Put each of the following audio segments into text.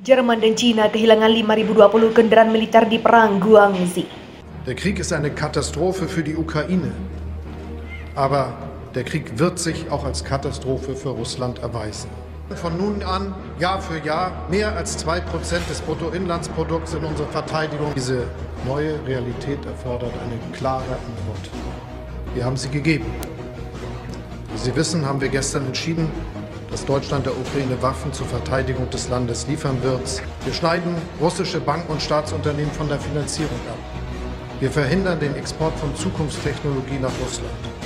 Jerman dan China kehilangan 5.020 kendaraan militer di perang Guangxi. Der Krieg ist eine Katastrophe für die Ukraine, aber der Krieg wird sich auch als Katastrophe für Russland erweisen. Von nun an, Jahr für Jahr, mehr als 2% des Bruttoinlandsprodukts in unsere Verteidigung. Diese neue Realität erfordert eine klare Antwort. Wir haben sie gegeben. Wie Sie wissen, haben wir gestern entschieden, dass Deutschland der Ukraine Waffen zur Verteidigung des Landes liefern wird. Wir schneiden russische Banken und Staatsunternehmen von der Finanzierung ab. Wir verhindern den Export von Zukunftstechnologie nach Russland.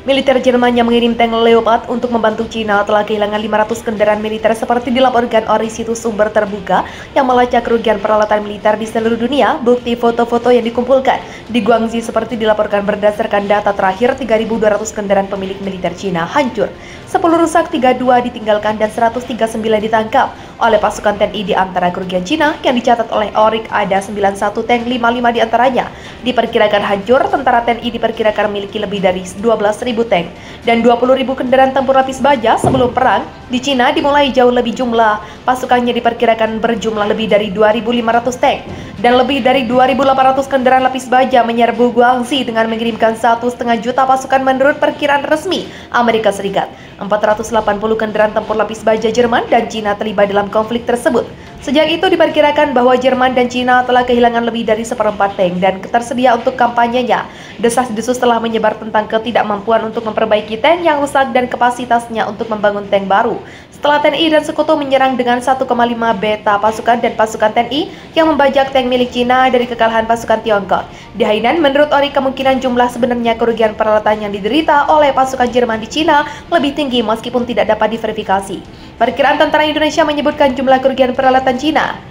Militer Jerman yang mengirim tank Leopard untuk membantu Cina telah kehilangan 500 kendaraan militer seperti dilaporkan oleh situs sumber terbuka yang melacak kerugian peralatan militer di seluruh dunia. Bukti foto-foto yang dikumpulkan di Guangxi seperti dilaporkan berdasarkan data terakhir 3.200 kendaraan pemilik militer Cina hancur, 10 rusak, 32 ditinggalkan, dan 139 ditangkap oleh pasukan TNI. Di antara kerugian Cina yang dicatat oleh ORIC ada 91 tank, 55 diantaranya diperkirakan hancur. Tentara TNI diperkirakan memiliki lebih dari 12.000 tank dan 20.000 kendaraan tempur lapis baja. Sebelum perang di Cina dimulai jauh lebih jumlah pasukannya diperkirakan berjumlah lebih dari 2.500 tank dan lebih dari 2.800 kendaraan lapis baja menyerbu Guangxi dengan mengirimkan 1,5 juta pasukan menurut perkiraan resmi Amerika Serikat. 480 kendaraan tempur lapis baja Jerman dan Cina terlibat dalam konflik tersebut. Sejak itu diperkirakan bahwa Jerman dan Cina telah kehilangan lebih dari seperempat tank dan ketersedia untuk kampanyenya. Desas-desus telah menyebar tentang ketidakmampuan untuk memperbaiki tank yang rusak dan kapasitasnya untuk membangun tank baru. Setelah TNI dan Sekutu menyerang dengan 1,5 beta pasukan dan pasukan TNI yang membajak tank milik Cina dari kekalahan pasukan Tiongkok. Di Hainan, menurut ORI, kemungkinan jumlah sebenarnya kerugian peralatan yang diderita oleh pasukan Jerman di Cina lebih tinggi meskipun tidak dapat diverifikasi. Perkiraan tentara Indonesia menyebutkan jumlah kerugian peralatan Cina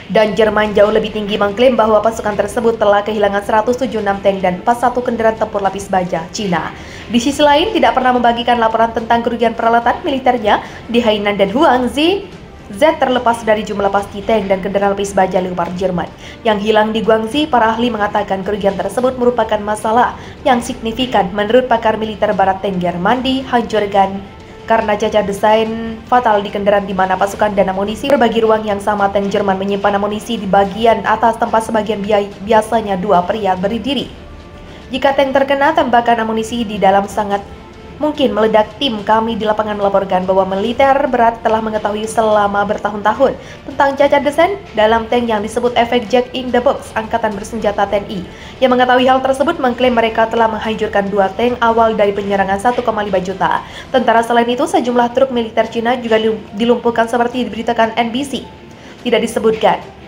dan Jerman jauh lebih tinggi, mengklaim bahwa pasukan tersebut telah kehilangan 176 tank dan 41 kendaraan tempur lapis baja Cina. Di sisi lain, tidak pernah membagikan laporan tentang kerugian peralatan militernya di Hainan dan Guangxi. Z terlepas dari jumlah pasti tank dan kendaraan lapis baja Leopard Jerman yang hilang di Guangxi. Para ahli mengatakan kerugian tersebut merupakan masalah yang signifikan. Menurut pakar militer barat, tank Jerman dihancurkan karena cacat desain fatal di kendaraan di mana pasukan dan amunisi berbagi ruang yang sama. Tank Jerman menyimpan amunisi di bagian atas tempat sebagian biasanya dua pria berdiri. Jika tank terkena tembakan amunisi di dalam, sangat mungkin meledak. Tim kami di lapangan melaporkan bahwa militer berat telah mengetahui selama bertahun-tahun tentang cacat desain dalam tank yang disebut efek Jack in the Box. Angkatan bersenjata TNI yang mengetahui hal tersebut mengklaim mereka telah menghancurkan 2 tank awal dari penyerangan 1,5 juta tentara. Selain itu, sejumlah truk militer Cina juga dilumpuhkan seperti diberitakan NBC. Tidak disebutkan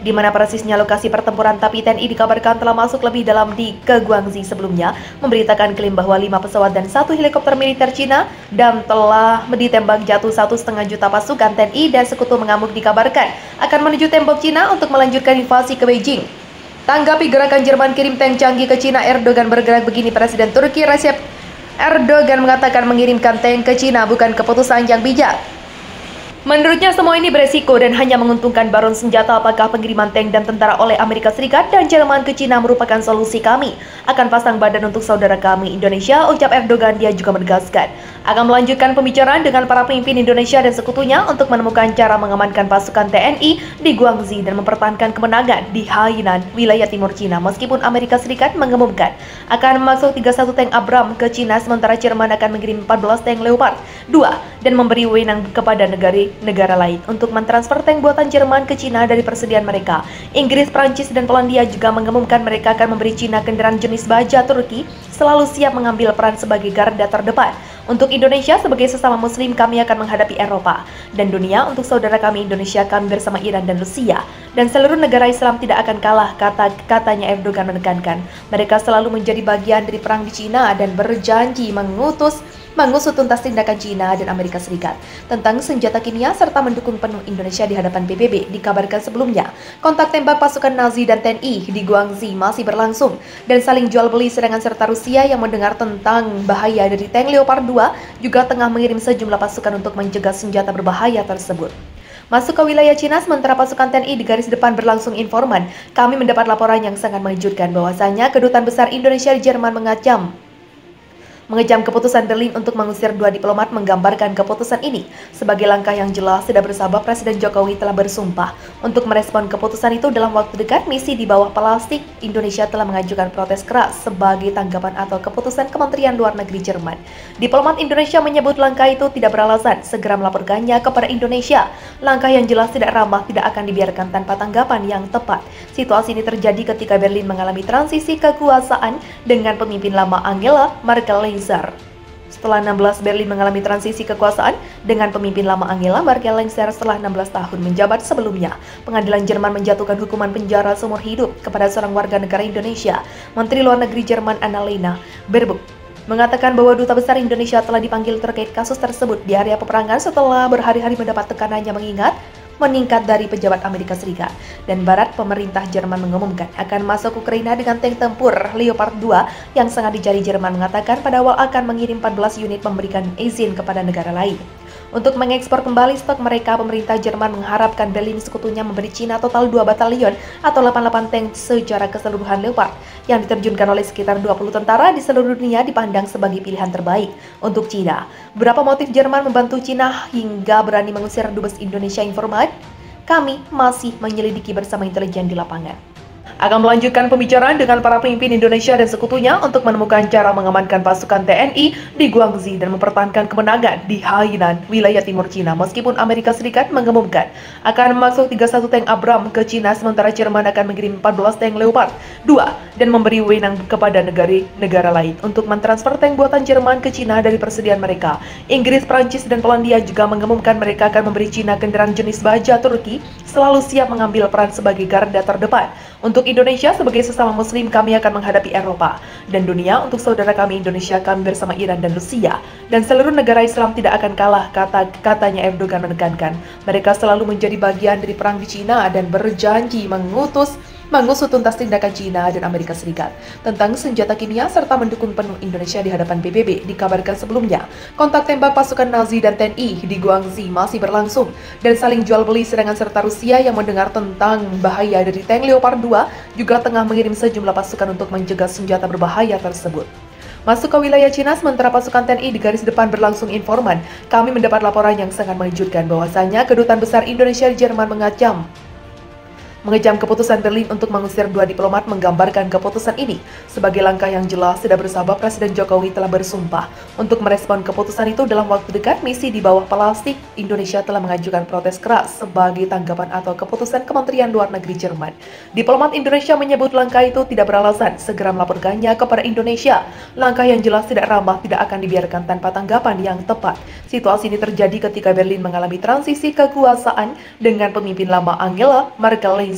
di mana persisnya lokasi pertempuran, tapi TNI dikabarkan telah masuk lebih dalam ke Guangxi. Sebelumnya memberitakan klaim bahwa 5 pesawat dan 1 helikopter militer Cina dan telah ditembak jatuh 1,5 juta pasukan TNI dan Sekutu mengamuk dikabarkan akan menuju tembok Cina untuk melanjutkan invasi ke Beijing. Tanggapi gerakan Jerman kirim tank canggih ke Cina, Erdogan bergerak begini. Presiden Turki Recep Erdogan mengatakan mengirimkan tank ke Cina bukan keputusan yang bijak. Menurutnya semua ini beresiko dan hanya menguntungkan baron senjata. Apakah pengiriman tank dan tentara oleh Amerika Serikat dan Jerman ke Cina merupakan solusi? Kami akan pasang badan untuk saudara kami Indonesia, ucap Erdogan. Dia juga menegaskan akan melanjutkan pembicaraan dengan para pemimpin Indonesia dan sekutunya untuk menemukan cara mengamankan pasukan TNI di Guangxi dan mempertahankan kemenangan di Hainan, wilayah timur Cina. Meskipun Amerika Serikat mengumumkan akan memasuk 31 tank Abrams ke Cina, sementara Jerman akan mengirim 14 tank Leopard 2 dan memberi wewenang kepada negara lain untuk mentransfer tank buatan Jerman ke Cina dari persediaan mereka. Inggris, Prancis, dan Polandia juga mengumumkan mereka akan memberi Cina kendaraan jenis baja. Turki selalu siap mengambil peran sebagai garda terdepan. Untuk Indonesia sebagai sesama muslim, kami akan menghadapi Eropa dan dunia. Untuk saudara kami Indonesia, kami bersama Iran dan Rusia dan seluruh negara Islam tidak akan kalah, katanya Erdogan menekankan. Mereka selalu menjadi bagian dari perang di Cina dan berjanji mengutus mengusut tuntas tindakan China dan Amerika Serikat tentang senjata kimia serta mendukung penuh Indonesia di hadapan PBB. Dikabarkan sebelumnya, kontak tembak pasukan Nazi dan TNI di Guangxi masih berlangsung dan saling jual beli, sedangkan serta Rusia yang mendengar tentang bahaya dari tank Leopard 2 juga tengah mengirim sejumlah pasukan untuk mencegah senjata berbahaya tersebut. Masuk ke wilayah Cina, sementara pasukan TNI di garis depan berlangsung informan. Kami mendapat laporan yang sangat mengejutkan bahwasanya Kedutaan Besar Indonesia di Jerman mengecam keputusan Berlin untuk mengusir 2 diplomat. Menggambarkan keputusan ini sebagai langkah yang jelas tidak bersahabat. Presiden Jokowi telah bersumpah untuk merespon keputusan itu dalam waktu dekat. Misi di bawah plastik Indonesia telah mengajukan protes keras sebagai tanggapan atau keputusan Kementerian Luar Negeri Jerman. Diplomat Indonesia menyebut langkah itu tidak beralasan, segera melaporkannya kepada Indonesia. Langkah yang jelas tidak ramah tidak akan dibiarkan tanpa tanggapan yang tepat. Situasi ini terjadi ketika Berlin mengalami transisi kekuasaan dengan pemimpin lama Angela Merkel. Setelah 16 Berlin mengalami transisi kekuasaan dengan pemimpin lama Angela Merkel setelah 16 tahun menjabat sebelumnya, pengadilan Jerman menjatuhkan hukuman penjara seumur hidup kepada seorang warga negara Indonesia. Menteri Luar Negeri Jerman Annalena Baerbock mengatakan bahwa Duta Besar Indonesia telah dipanggil terkait kasus tersebut di area peperangan setelah berhari-hari mendapat tekanannya meningkat dari pejabat Amerika Serikat dan Barat. Pemerintah Jerman mengumumkan akan masuk Ukraina dengan tank tempur Leopard 2 yang sangat dicari. Jerman mengatakan pada awal akan mengirim 14 unit, memberikan izin kepada negara lain untuk mengekspor kembali stok mereka. Pemerintah Jerman mengharapkan Berlin sekutunya memberi Cina total 2 batalion atau 88 tank secara keseluruhan Leopard yang diterjunkan oleh sekitar 20 tentara di seluruh dunia dipandang sebagai pilihan terbaik untuk Cina. Berapa motif Jerman membantu Cina hingga berani mengusir dubes Indonesia? Informat, kami masih menyelidiki bersama intelijen di lapangan. Akan melanjutkan pembicaraan dengan para pemimpin Indonesia dan sekutunya untuk menemukan cara mengamankan pasukan TNI di Guangxi dan mempertahankan kemenangan di Hainan, wilayah timur Cina. Meskipun Amerika Serikat mengumumkan akan masuk 31 tank Abrams ke Cina, sementara Jerman akan mengirim 14 tank Leopard 2 dan memberi wewenang kepada negara lain untuk mentransfer tank buatan Jerman ke Cina dari persediaan mereka. Inggris, Prancis, dan Polandia juga mengumumkan mereka akan memberi Cina kendaraan jenis baja. Turki selalu siap mengambil peran sebagai garda terdepan. Untuk Indonesia sebagai sesama muslim, kami akan menghadapi Eropa dan dunia. Untuk saudara kami Indonesia, kami bersama Iran dan Rusia dan seluruh negara Islam tidak akan kalah, katanya Erdogan menekankan. Mereka selalu menjadi bagian dari perang di Cina dan berjanji mengusut tuntas tindakan China dan Amerika Serikat tentang senjata kimia serta mendukung penuh Indonesia di hadapan PBB. Dikabarkan sebelumnya, kontak tembak pasukan Nazi dan TNI di Guangxi masih berlangsung dan saling jual beli, sedangkan serta Rusia yang mendengar tentang bahaya dari tank Leopard 2 juga tengah mengirim sejumlah pasukan untuk mencegah senjata berbahaya tersebut. Masuk ke wilayah Cina, sementara pasukan TNI di garis depan berlangsung informan. Kami mendapat laporan yang sangat mengejutkan bahwasanya Kedutaan Besar Indonesia di Jerman mengecam keputusan Berlin untuk mengusir 2 diplomat. Menggambarkan keputusan ini sebagai langkah yang jelas tidak bersahabat. Presiden Jokowi telah bersumpah untuk merespon keputusan itu dalam waktu dekat. Misi di bawah plastik Indonesia telah mengajukan protes keras sebagai tanggapan atau keputusan Kementerian Luar Negeri Jerman. Diplomat Indonesia menyebut langkah itu tidak beralasan, segera melaporkannya kepada Indonesia. Langkah yang jelas tidak ramah tidak akan dibiarkan tanpa tanggapan yang tepat. Situasi ini terjadi ketika Berlin mengalami transisi kekuasaan dengan pemimpin lama Angela Merkel.